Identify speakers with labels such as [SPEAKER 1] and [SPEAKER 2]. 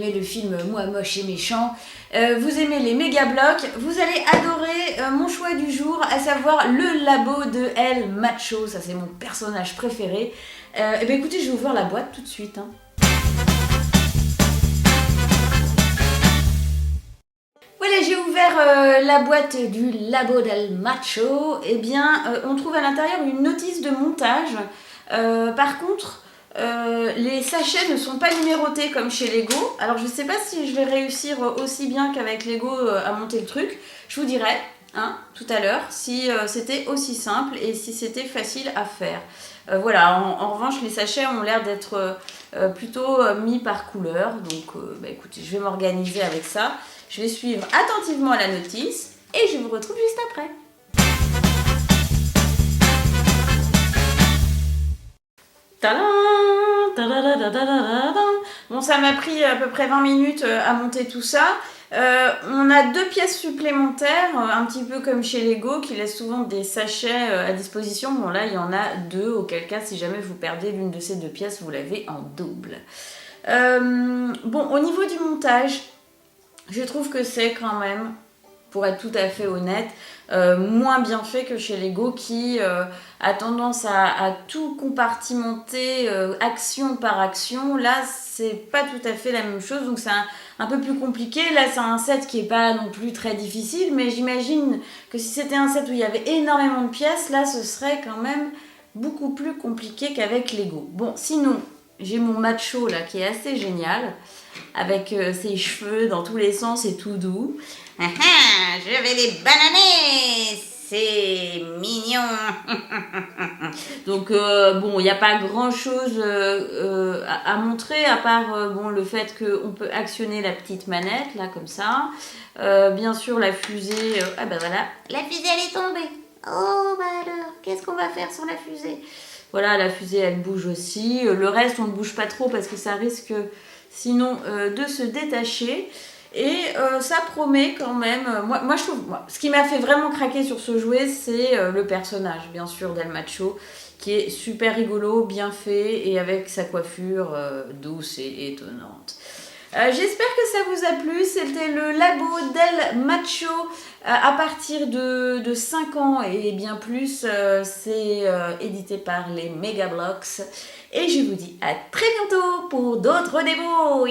[SPEAKER 1] aimez le film Moi moche et méchant, vous aimez les méga blocs, vous allez adorer mon choix du jour, à savoir le labo de El Macho. Ça c'est mon personnage préféré. Et bien écoutez, je vais ouvrir la boîte tout de suite. Voilà, j'ai ouvert la boîte du labo d'El Macho. Eh bien, on trouve à l'intérieur une notice de montage. Par contre, les sachets ne sont pas numérotés comme chez Lego. Alors, je ne sais pas si je vais réussir aussi bien qu'avec Lego à monter le truc. Je vous dirai tout à l'heure si c'était aussi simple et si c'était facile à faire. Voilà, en revanche, les sachets ont l'air d'être plutôt mis par couleur. Donc, écoutez, je vais m'organiser avec ça. Je vais suivre attentivement la notice et je vous retrouve juste après. Tadam, tadadadadadadam. Bon, ça m'a pris à peu près 20 minutes à monter tout ça. On a 2 pièces supplémentaires, un petit peu comme chez Lego, qui laissent souvent des sachets à disposition. Bon, là, il y en a 2, auquel cas, si jamais vous perdez l'une de ces 2 pièces, vous l'avez en double. Bon, au niveau du montage, je trouve que c'est quand même, pour être tout à fait honnête, moins bien fait que chez Lego qui a tendance à tout compartimenter action par action. Là, c'est pas tout à fait la même chose, donc c'est un peu plus compliqué. Là, c'est un set qui est pas non plus très difficile, mais j'imagine que si c'était un set où il y avait énormément de pièces, là, ce serait quand même beaucoup plus compliqué qu'avec Lego. Bon, sinon, j'ai mon macho là qui est assez génial, avec ses cheveux dans tous les sens et tout doux. Je vais les bananer, c'est mignon. Donc bon, il n'y a pas grand chose à montrer à part le fait qu'on peut actionner la petite manette là comme ça. Bien sûr la fusée, voilà, la fusée elle est tombée. Oh alors, qu'est-ce qu'on va faire sur la fusée? Voilà, la fusée elle bouge aussi. Le reste on ne bouge pas trop parce que ça risque sinon de se détacher. Et ça promet quand même, moi je trouve, ce qui m'a fait vraiment craquer sur ce jouet, c'est le personnage, bien sûr, d'El Macho, qui est super rigolo, bien fait, et avec sa coiffure douce et étonnante. J'espère que ça vous a plu, c'était le labo d'El Macho à partir de 5 ans et bien plus, c'est édité par les Mega Bloks. Et je vous dis à très bientôt pour d'autres démos.